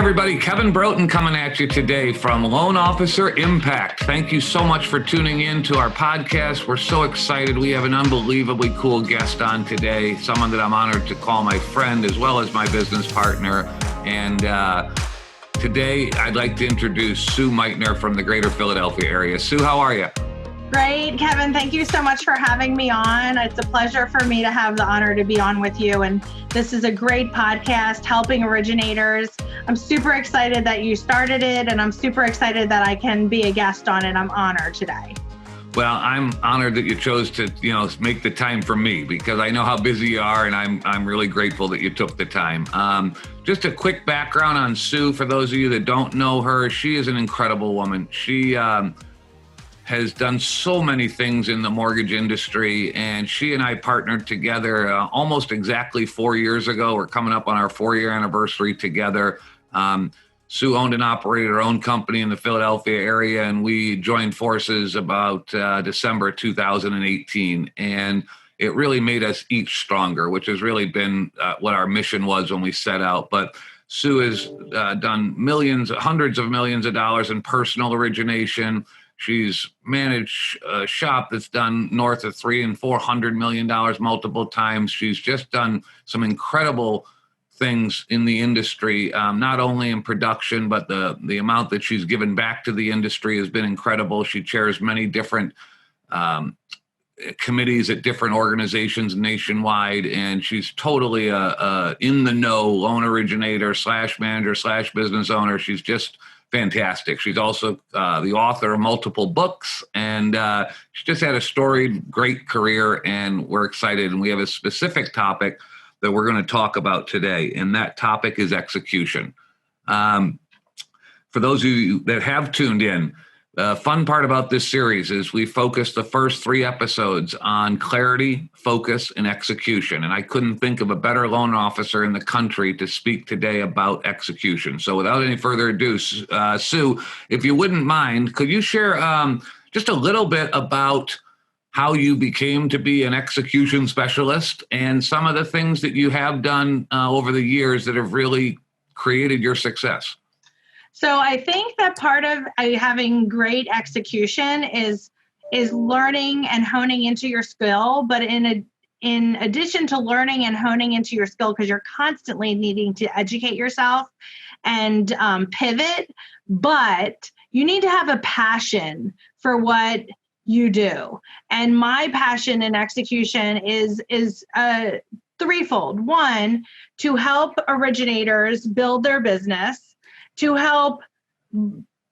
everybody. Kevin Broughton coming at you today from Loan Officer Impact. Thank you so much for tuning in to our podcast. We're so excited. We have an unbelievably cool guest on today, someone that I'm honored to call my friend as well as my business partner. And today I'd like to introduce Sue Meitner from the greater Philadelphia area. Sue, how are you? Great, Kevin. Thank you so much for having me on. It's a pleasure for me to have the honor to be on with you. And this is a great podcast, helping originators. I'm super excited that you started it, and I'm super excited that I can be a guest on it. I'm honored today. Well, I'm honored that you chose to, make the time for me, because I know how busy you are, and I'm really grateful that you took the time. Just a quick background on Sue, for those of you that don't know her. She is an incredible woman. She has done so many things in the mortgage industry, and she and I partnered together almost exactly 4 years ago. We're coming up on our 4-year anniversary together. Sue owned and operated her own company in the Philadelphia area, and we joined forces about December 2018. And it really made us each stronger, which has really been what our mission was when we set out. But Sue has done hundreds of millions of dollars in personal origination. She's managed a shop that's done north of $300 and $400 million multiple times. She's just done some incredible things in the industry, not only in production, but the amount that she's given back to the industry has been incredible. She chairs many different committees at different organizations nationwide, and she's totally a in the know loan originator / manager / business owner. She's just fantastic. She's also the author of multiple books, and she just had a storied, great career, and we're excited. And we have a specific topic that we're going to talk about today, and that topic is execution. For those of you that have tuned in, the fun part about this series is we focused the first 3 episodes on clarity, focus, and execution. And I couldn't think of a better loan officer in the country to speak today about execution. So without any further ado, Sue, if you wouldn't mind, could you share just a little bit about how you became to be an execution specialist and some of the things that you have done over the years that have really created your success? So I think that part of having great execution is learning and honing into your skill. But in addition to learning and honing into your skill, because you're constantly needing to educate yourself and pivot, but you need to have a passion for what you do. And my passion in execution is threefold. One, to help originators build their business, to help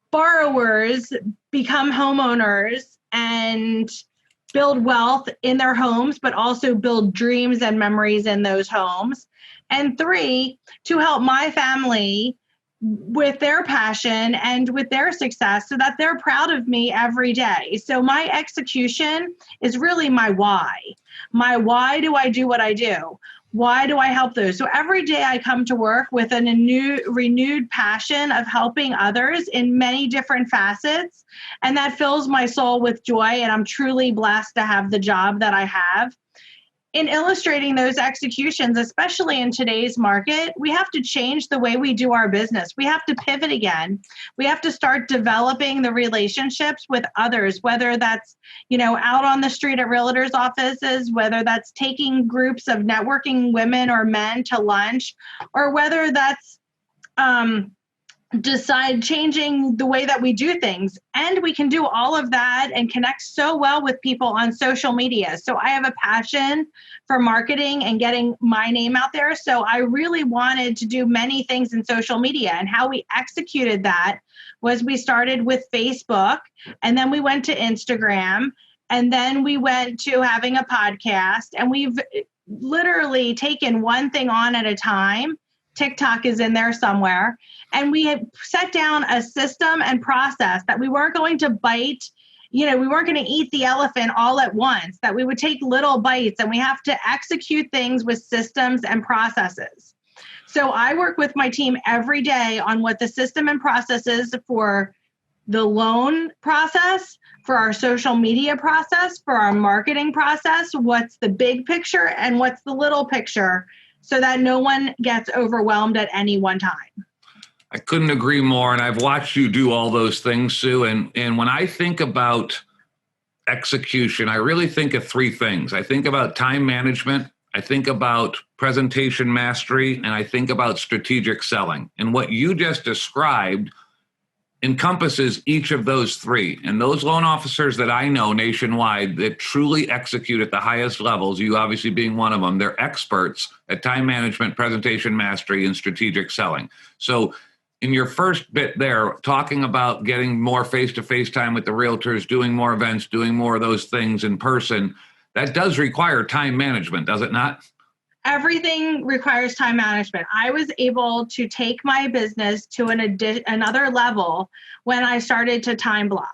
borrowers become homeowners and build wealth in their homes, but also build dreams and memories in those homes. And 3, to help my family with their passion and with their success so that they're proud of me every day. So my execution is really my why. My why do I do what I do? Why do I help those? So every day I come to work with a renewed passion of helping others in many different facets. And that fills my soul with joy. And I'm truly blessed to have the job that I have. In illustrating those executions, especially in today's market, we have to change the way we do our business. We have to pivot again. We have to start developing the relationships with others, whether that's, out on the street at realtors' offices, whether that's taking groups of networking women or men to lunch, or whether that's changing the way that we do things. And we can do all of that and connect so well with people on social media. So I have a passion for marketing and getting my name out there. So I really wanted to do many things in social media, and how we executed that was we started with Facebook, and then we went to Instagram, and then we went to having a podcast, and we've literally taken one thing on at a time. TikTok is in there somewhere. And we had set down a system and process that we weren't going to bite, we weren't going to eat the elephant all at once, that we would take little bites, and we have to execute things with systems and processes. So I work with my team every day on what the system and process is for the loan process, for our social media process, for our marketing process, what's the big picture and what's the little picture, so that no one gets overwhelmed at any one time. I couldn't agree more. And I've watched you do all those things, Sue. And when I think about execution, I really think of three things. I think about time management, I think about presentation mastery, and I think about strategic selling. And what you just described encompasses each of those three. And those loan officers that I know nationwide that truly execute at the highest levels, you obviously being one of them, they're experts at time management, presentation mastery, and strategic selling. So in your first bit there, talking about getting more face-to-face time with the realtors, doing more events, doing more of those things in person, that does require time management, does it not? Everything requires time management. I was able to take my business to another level when I started to time block.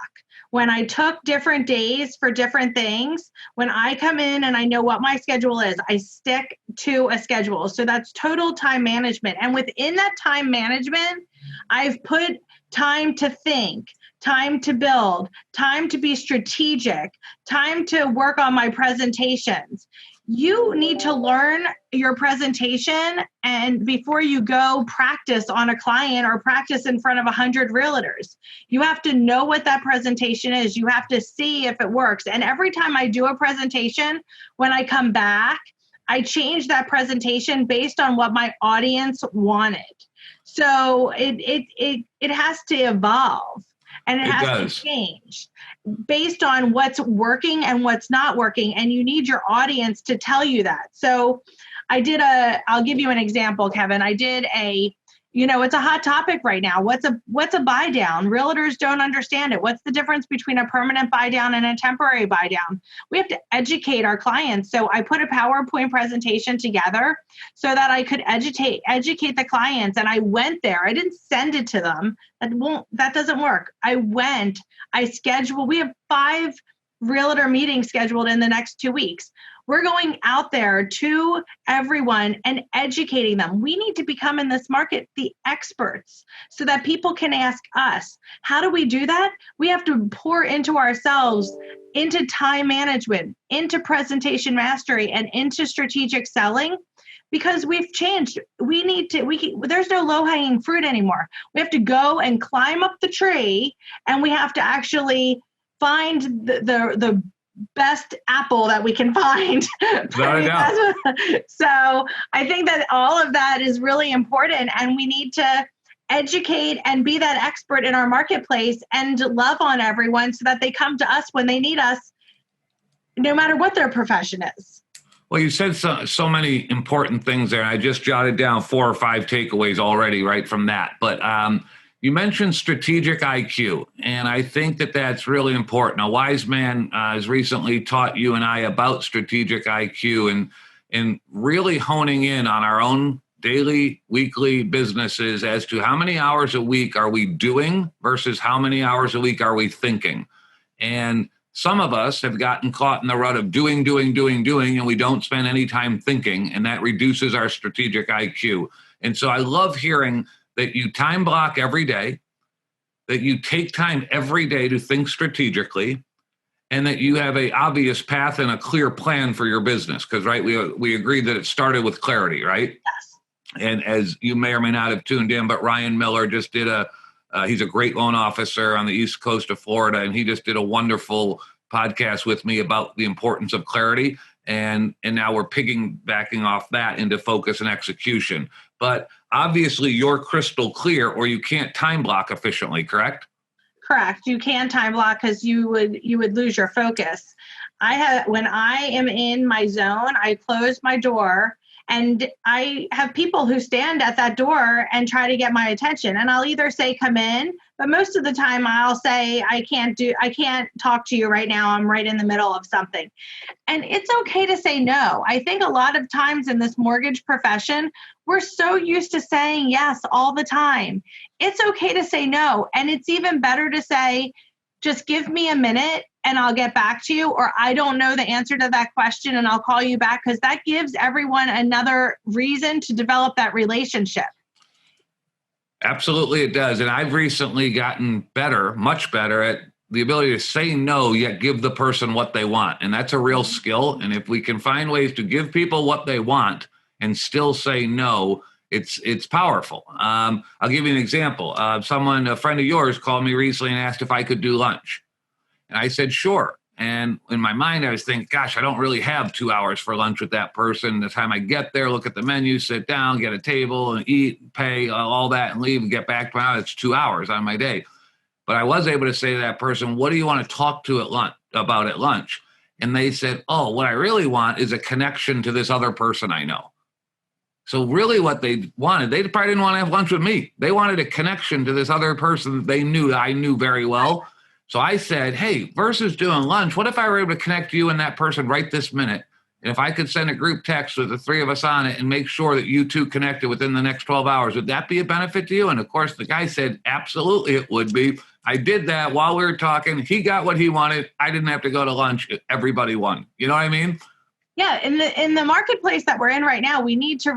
When I took different days for different things, when I come in and I know what my schedule is, I stick to a schedule. So that's total time management. And within that time management, I've put time to think, time to build, time to be strategic, time to work on my presentations. You need to learn your presentation, and before you go practice on a client or practice in front of 100 realtors, you have to know what that presentation is. You have to see if it works. And every time I do a presentation, when I come back, I change that presentation based on what my audience wanted. So it has to evolve, and it has to change based on what's working and what's not working. And you need your audience to tell you that. So I'll give you an example, Kevin. I did it's a hot topic right now. What's a buy down? Realtors don't understand it. What's the difference between a permanent buy down and a temporary buy down? We have to educate our clients. So I put a PowerPoint presentation together so that I could educate the clients. And I went there. I didn't send it to them. That doesn't work. I scheduled. We have 5 realtor meetings scheduled in the next 2 weeks. We're going out there to everyone and educating them. We need to become in this market the experts so that people can ask us. How do we do that? We have to pour into ourselves, into time management, into presentation mastery, and into strategic selling, because we've changed. There's no low-hanging fruit anymore. We have to go and climb up the tree, and we have to actually find the best apple that we can find. So I think that all of that is really important, and we need to educate and be that expert in our marketplace and love on everyone so that they come to us when they need us, no matter what their profession is. Well, you said so many important things there. I just jotted down 4 or 5 takeaways already right from that. But you mentioned strategic IQ, and I think that that's really important. A wise man has recently taught you and I about strategic IQ and really honing in on our own daily, weekly businesses as to how many hours a week are we doing versus how many hours a week are we thinking. And some of us have gotten caught in the rut of doing, and we don't spend any time thinking, and that reduces our strategic IQ. And so I love hearing that you time block every day, that you take time every day to think strategically, and that you have a obvious path and a clear plan for your business. Because, right, we agreed that it started with clarity, right? Yes. And as you may or may not have tuned in, but Ryan Miller just did he's a great loan officer on the East Coast of Florida, and he just did a wonderful podcast with me about the importance of clarity. And now we're piggybacking off that into focus and execution. But obviously you're crystal clear, or you can't time block efficiently, correct? Correct. You can time block because you would lose your focus. When I am in my zone, I close my door, and I have people who stand at that door and try to get my attention. And I'll either say, come in, but most of the time I'll say, I can't talk to you right now. I'm right in the middle of something. And it's okay to say no. I think a lot of times in this mortgage profession, we're so used to saying yes all the time. It's okay to say no. And it's even better to say, just give me a minute and I'll get back to you, or I don't know the answer to that question and I'll call you back, because that gives everyone another reason to develop that relationship. Absolutely it does. And I've recently gotten better, much better at the ability to say no, yet give the person what they want. And that's a real skill. And if we can find ways to give people what they want and still say no, It's powerful. I'll give you an example. A friend of yours called me recently and asked if I could do lunch. And I said, sure. And in my mind, I was thinking, gosh, I don't really have 2 hours for lunch with that person. The time I get there, look at the menu, sit down, get a table and eat, pay, all that, and leave and get back to my house. It's 2 hours on my day. But I was able to say to that person, what do you want to talk to about at lunch? And they said, oh, what I really want is a connection to this other person I know. So really what they wanted, they probably didn't want to have lunch with me. They wanted a connection to this other person that I knew very well. So I said, hey, versus doing lunch, what if I were able to connect you and that person right this minute? And if I could send a group text with the three of us on it and make sure that you two connected within the next 12 hours, would that be a benefit to you? And of course, the guy said, absolutely, it would be. I did that while we were talking. He got what he wanted. I didn't have to go to lunch. Everybody won. You know what I mean? Yeah, in the marketplace that we're in right now, we need to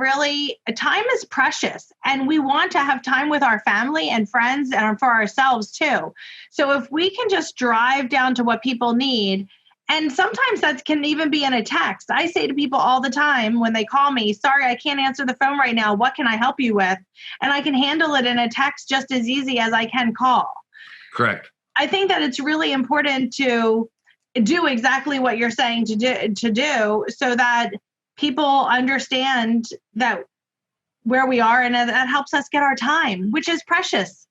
time is precious, and we want to have time with our family and friends and for ourselves too. So if we can just drive down to what people need, and sometimes that can even be in a text. I say to people all the time when they call me, sorry, I can't answer the phone right now. What can I help you with? And I can handle it in a text just as easy as I can call. Correct. I think that it's really important to do exactly what you're saying to do so that people understand that where we are, and that helps us get our time, which is precious.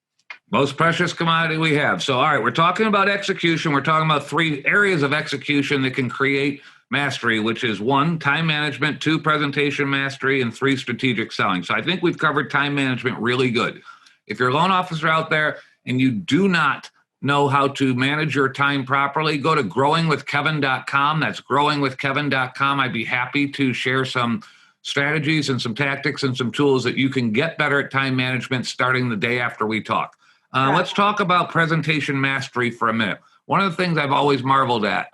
Most precious commodity we have. So, all right, we're talking about execution. We're talking about 3 areas of execution that can create mastery, which is 1, time management, 2, presentation mastery, and 3, strategic selling. So I think we've covered time management really good. If you're a loan officer out there and you do not know how to manage your time properly, go to growingwithkevin.com. That's growingwithkevin.com. I'd be happy to share some strategies and some tactics and some tools that you can get better at time management starting the day after we talk. Let's talk about presentation mastery for a minute. One of the things I've always marveled at,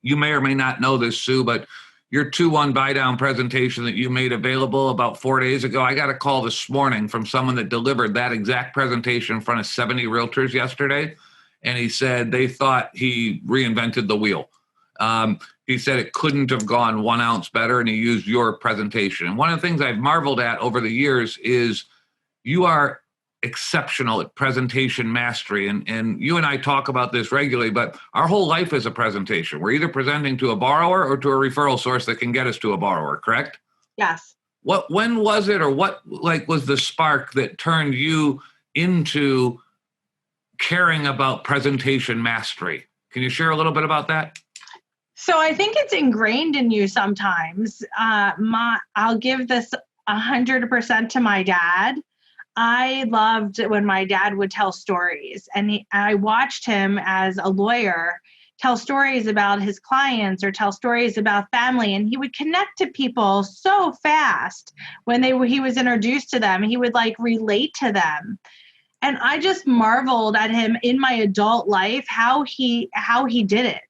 you may or may not know this, Sue, but your 2-1 buy down presentation that you made available about 4 days ago, I got a call this morning from someone that delivered that exact presentation in front of 70 realtors yesterday. And he said they thought he reinvented the wheel. He said it couldn't have gone 1 ounce better, and he used your presentation. And one of the things I've marveled at over the years is you are exceptional at presentation mastery. And you and I talk about this regularly, but our whole life is a presentation. We're either presenting to a borrower or to a referral source that can get us to a borrower, correct? Yes. When was it, or what was the spark that turned you into caring about presentation mastery? Can you share a little bit about that? So I think it's ingrained in you sometimes. I'll give this 100% to my dad. I loved when my dad would tell stories, and I watched him as a lawyer tell stories about his clients or tell stories about family, and he would connect to people so fast when he was introduced to them. He would relate to them. And I just marveled at him in my adult life, how he did it.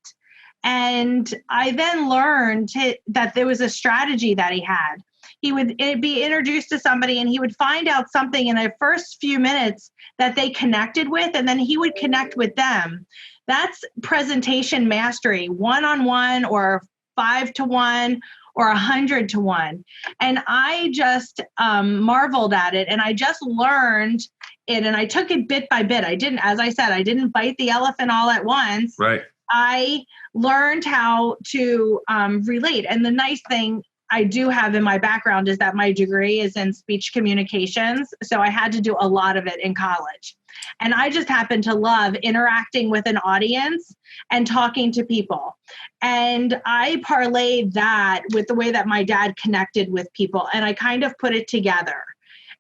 And I then learned that there was a strategy that he had. He would be introduced to somebody and he would find out something in the first few minutes that they connected with, and then he would connect with them. That's presentation mastery, 1-on-1 or 5-to-1 or 100-to-1. And I just marveled at it, and I just learned it, and I took it bit by bit. I didn't bite the elephant all at once. Right. I learned how to relate. And the nice thing I do have in my background is that my degree is in speech communications. So I had to do a lot of it in college. And I just happen to love interacting with an audience and talking to people. And I parlayed that with the way that my dad connected with people. And I kind of put it together.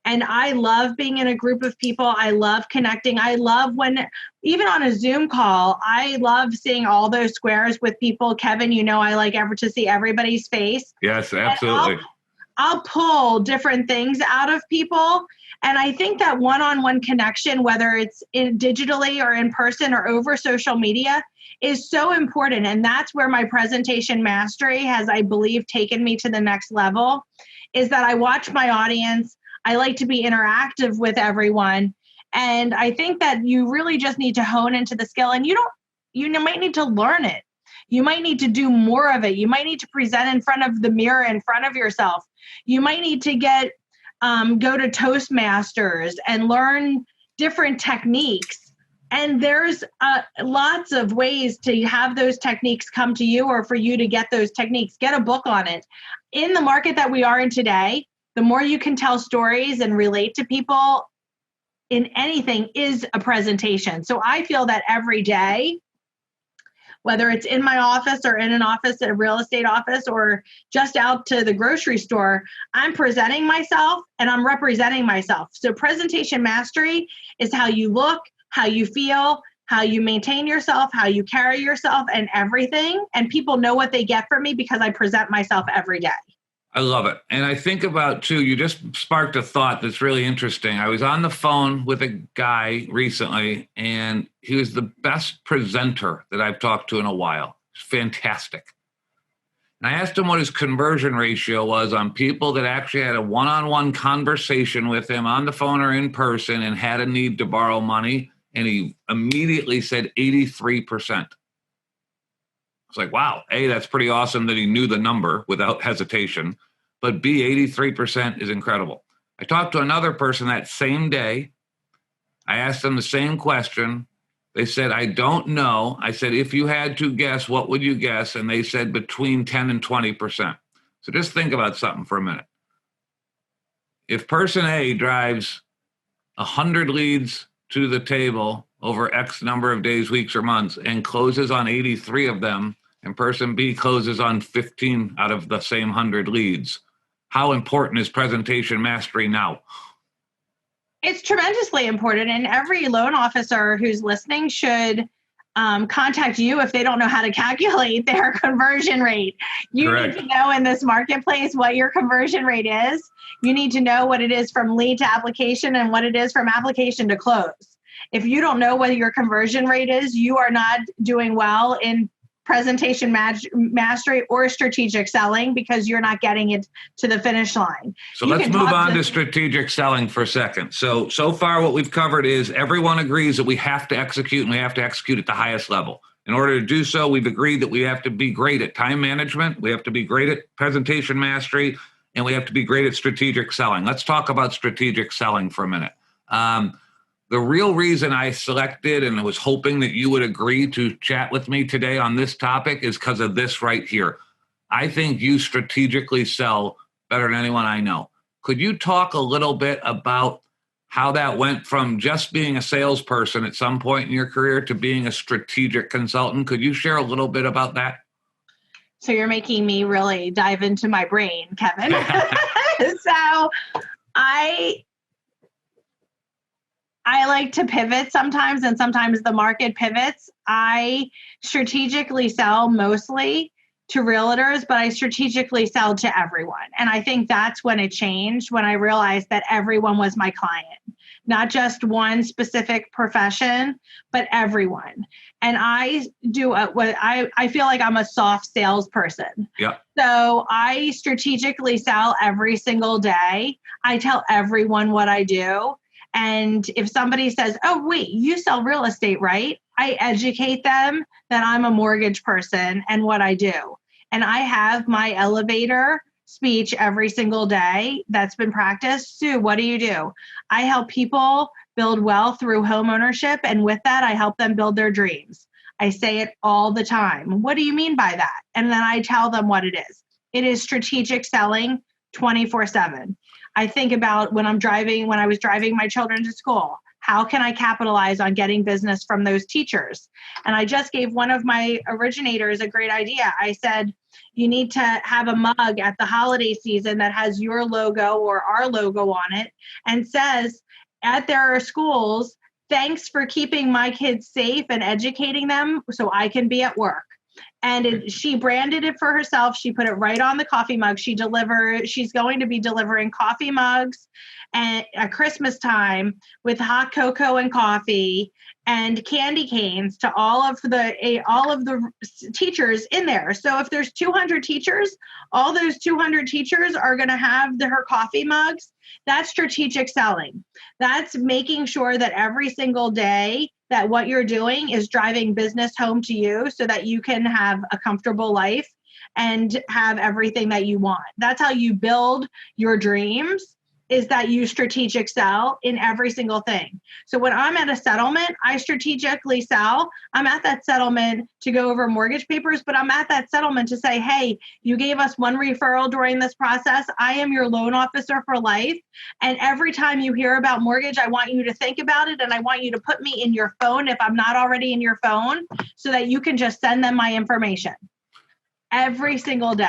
And I love being in a group of people. I love connecting. I love when, even on a Zoom call, I love seeing all those squares with people. Kevin, I like to see everybody's face. Yes, absolutely. I'll pull different things out of people. And I think that one-on-one connection, whether it's digitally or in person or over social media, is so important. And that's where my presentation mastery has, I believe, taken me to the next level, is that I watch my audience. I like to be interactive with everyone. And I think that you really just need to hone into the skill, and you might need to learn it. You might need to do more of it. You might need to present in front of the mirror in front of yourself. You might need to get go to Toastmasters and learn different techniques. And there's lots of ways to have those techniques come to you, or for you to get those techniques. Get a book on it. In the market that we are in today, the more you can tell stories and relate to people in anything is a presentation. So I feel that every day, whether it's in my office or in an office, a real estate office, or just out to the grocery store, I'm presenting myself and I'm representing myself. So presentation mastery is how you look, how you feel, how you maintain yourself, how you carry yourself, and everything. And people know what they get from me because I present myself every day. I love it. And I think about, too, you just sparked a thought that's really interesting. I was on the phone with a guy recently, and he was the best presenter that I've talked to in a while. Fantastic. And I asked him what his conversion ratio was on people that actually had a one-on-one conversation with him on the phone or in person and had a need to borrow money. And he immediately said 83%. It's like, wow, A, that's pretty awesome that he knew the number without hesitation. But B, 83% is incredible. I talked to another person that same day. I asked them the same question. They said, I don't know. I said, if you had to guess, what would you guess? And they said between 10 and 20%. So just think about something for a minute. If person A drives 100 leads to the table over X number of days, weeks, or months and closes on 83 of them, and person B closes on 15 out of the same 100 leads, how important is presentation mastery now? It's tremendously important. And every loan officer who's listening should contact you if they don't know how to calculate their conversion rate. You Correct. need to know in this marketplace what your conversion rate is. You need to know what it is from lead to application and what it is from application to close. If you don't know what your conversion rate is, you are not doing well in presentation mastery or strategic selling, because you're not getting it to the finish line. So let's move on to strategic selling for a second. So far what we've covered is everyone agrees that we have to execute, and we have to execute at the highest level. In order to do so, we've agreed that we have to be great at time management, we have to be great at presentation mastery, and we have to be great at strategic selling. Let's talk about strategic selling for a minute. The real reason I selected and was hoping that you would agree to chat with me today on this topic is because of this right here. I think you strategically sell better than anyone I know. Could you talk a little bit about how that went from just being a salesperson at some point in your career to being a strategic consultant? Could you share a little bit about that? So you're making me really dive into my brain, Kevin. So I like to pivot sometimes, and sometimes the market pivots. I strategically sell mostly to realtors, but I strategically sell to everyone. And I think that's when it changed, when I realized that everyone was my client, not just one specific profession, but everyone. And I do what I feel like I'm a soft salesperson. Yeah. So I strategically sell every single day. I tell everyone what I do. And if somebody says, oh, wait, you sell real estate, right? I educate them that I'm a mortgage person and what I do. And I have my elevator speech every single day that's been practiced. Sue, what do you do? I help people build wealth through home ownership. And with that, I help them build their dreams. I say it all the time. What do you mean by that? And then I tell them what it is. It is strategic selling 24/7. I think about when I was driving my children to school, how can I capitalize on getting business from those teachers? And I just gave one of my originators a great idea. I said, you need to have a mug at the holiday season that has your logo or our logo on it and says at their schools, thanks for keeping my kids safe and educating them so I can be at work. And she branded it for herself. She put it right on the coffee mug. She's going to be delivering coffee mugs at Christmas time with hot cocoa and coffee and candy canes to all of the teachers in there. So if there's 200 teachers, all those 200 teachers are going to have her coffee mugs. That's strategic selling. That's making sure that every single day that what you're doing is driving business home to you so that you can have a comfortable life and have everything that you want. That's how you build your dreams. is that you strategic sell in every single thing. So when I'm at a settlement, I strategically sell. I'm at that settlement to go over mortgage papers, but I'm at that settlement to say, hey, you gave us one referral during this process. I am your loan officer for life. And every time you hear about mortgage, I want you to think about it. And I want you to put me in your phone if I'm not already in your phone, so that you can just send them my information every single day.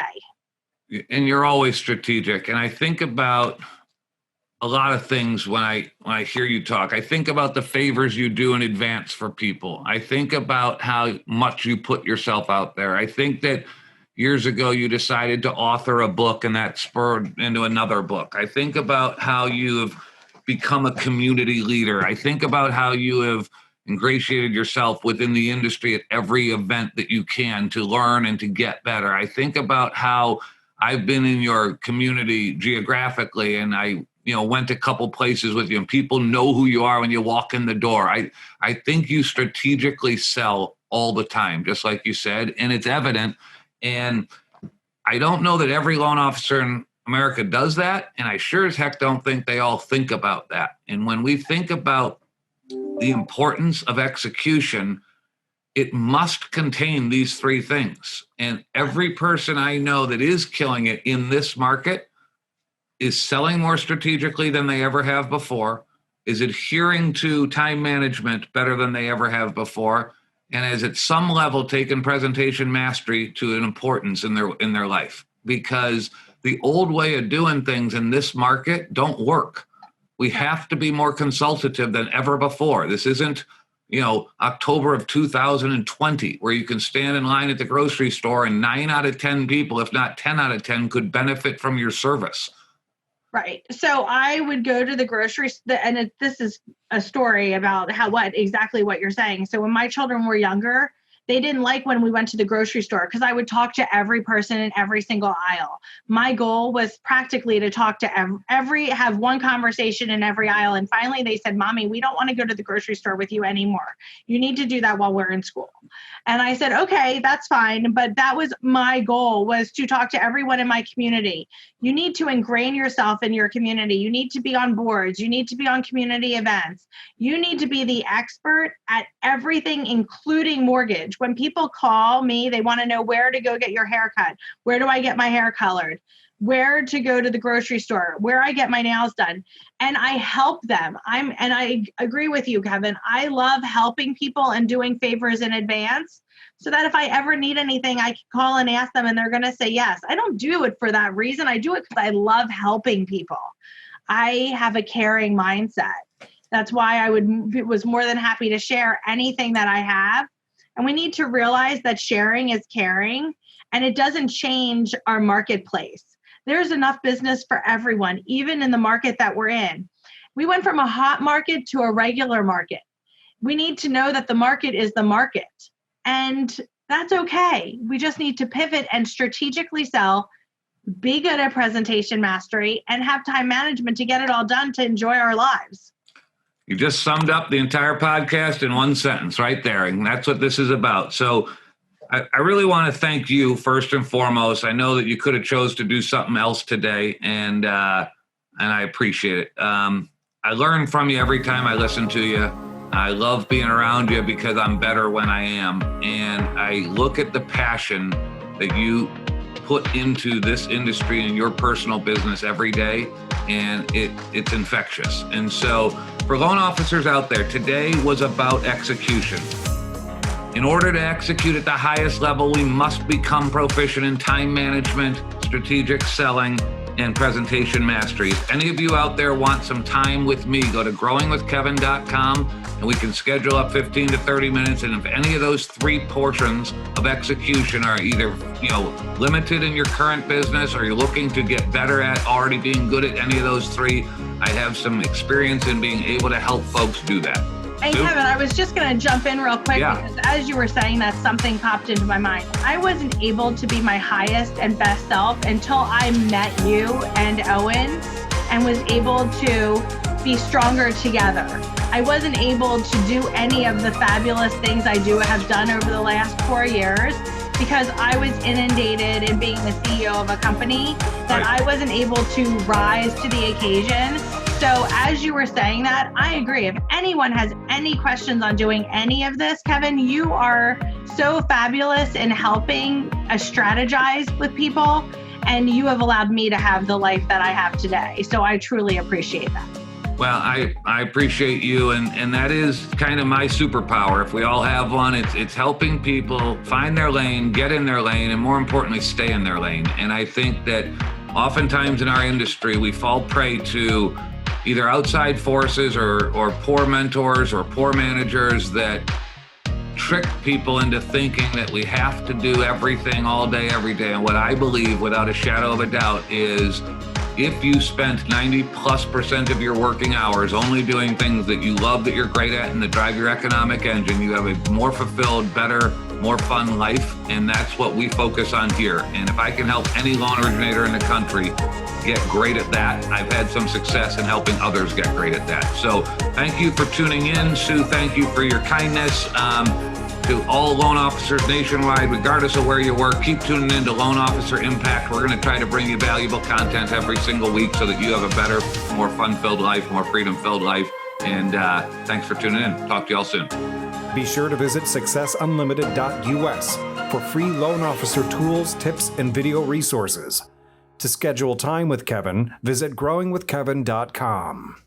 And you're always strategic. And I think about a lot of things when I hear you talk. I think about the favors you do in advance for people. I think about how much you put yourself out there. I think that years ago you decided to author a book and that spurred into another book. I think about how you have become a community leader. I think about how you have ingratiated yourself within the industry at every event that you can to learn and to get better. I think about how I've been in your community geographically, and I went a couple places with you, and people know who you are when you walk in the door. I think you strategically sell all the time, just like you said, and it's evident. And I don't know that every loan officer in America does that, and I sure as heck don't think they all think about that. And when we think about the importance of execution, it must contain these three things. And every person I know that is killing it in this market is selling more strategically than they ever have before, is adhering to time management better than they ever have before, and has at some level taken presentation mastery to an importance in their life. Because the old way of doing things in this market don't work. We have to be more consultative than ever before. This isn't, October of 2020, where you can stand in line at the grocery store and 9 out of 10 people, if not 10 out of 10, could benefit from your service. Right. So I would go to the grocery store, and this is a story about exactly what you're saying. So when my children were younger, they didn't like when we went to the grocery store because I would talk to every person in every single aisle. My goal was practically to talk to have one conversation in every aisle. And finally they said, Mommy, we don't want to go to the grocery store with you anymore. You need to do that while we're in school. And I said, okay, that's fine. But that was my goal, was to talk to everyone in my community. You need to ingrain yourself in your community. You need to be on boards. You need to be on community events. You need to be the expert at everything, including mortgage. When people call me, they want to know where to go get your hair cut. Where do I get my hair colored? Where to go to the grocery store, where I get my nails done. And I help them. And I agree with you, Kevin. I love helping people and doing favors in advance, so that if I ever need anything, I can call and ask them and they're going to say yes. I don't do it for that reason. I do it because I love helping people. I have a caring mindset. That's why I was more than happy to share anything that I have. And we need to realize that sharing is caring, and it doesn't change our marketplace. There's enough business for everyone, even in the market that we're in. We went from a hot market to a regular market. We need to know that the market is the market, and that's okay. We just need to pivot and strategically sell, be good at presentation mastery, and have time management to get it all done to enjoy our lives. You just summed up the entire podcast in one sentence right there, and that's what this is about. So I really want to thank you first and foremost. I know that you could have chose to do something else today, and I appreciate it. I learn from you every time I listen to you. I love being around you because I'm better when I am, and I look at the passion that you put into this industry and your personal business every day, and it's infectious. And so for loan officers out there, today was about execution. In order to execute at the highest level, we must become proficient in time management, strategic selling, and presentation mastery. If any of you out there want some time with me, go to growingwithkevin.com and we can schedule up 15 to 30 minutes. And if any of those three portions of execution are either limited in your current business, or you're looking to get better at already being good at any of those three, I have some experience in being able to help folks do that. And Kevin, I was just going to jump in real quick because as you were saying that, something popped into my mind. I wasn't able to be my highest and best self until I met you and Owen and was able to be stronger together. I wasn't able to do any of the fabulous things I have done over the last 4 years because I was inundated in being the CEO of a company that Right. I wasn't able to rise to the occasion. So as you were saying that, I agree. If anyone has any questions on doing any of this, Kevin, you are so fabulous in helping us strategize with people, and you have allowed me to have the life that I have today. So I truly appreciate that. Well, I appreciate you, and that is kind of my superpower. If we all have one, it's helping people find their lane, get in their lane, and more importantly, stay in their lane. And I think that oftentimes in our industry, we fall prey to either outside forces or poor mentors or poor managers that trick people into thinking that we have to do everything all day, every day. And what I believe, without a shadow of a doubt, is if you spent 90+% of your working hours only doing things that you love, that you're great at, and that drive your economic engine, you have a more fulfilled, better, more fun life. And that's what we focus on here. And if I can help any loan originator in the country get great at that, I've had some success in helping others get great at that. So thank you for tuning in. Sue, thank you for your kindness. To all loan officers nationwide, regardless of where you work, keep tuning in to Loan Officer Impact. We're going to try to bring you valuable content every single week so that you have a better, more fun-filled life, more freedom-filled life. And thanks for tuning in. Talk to you all soon. Be sure to visit successunlimited.us for free loan officer tools, tips, and video resources. To schedule time with Kevin, visit growingwithkevin.com.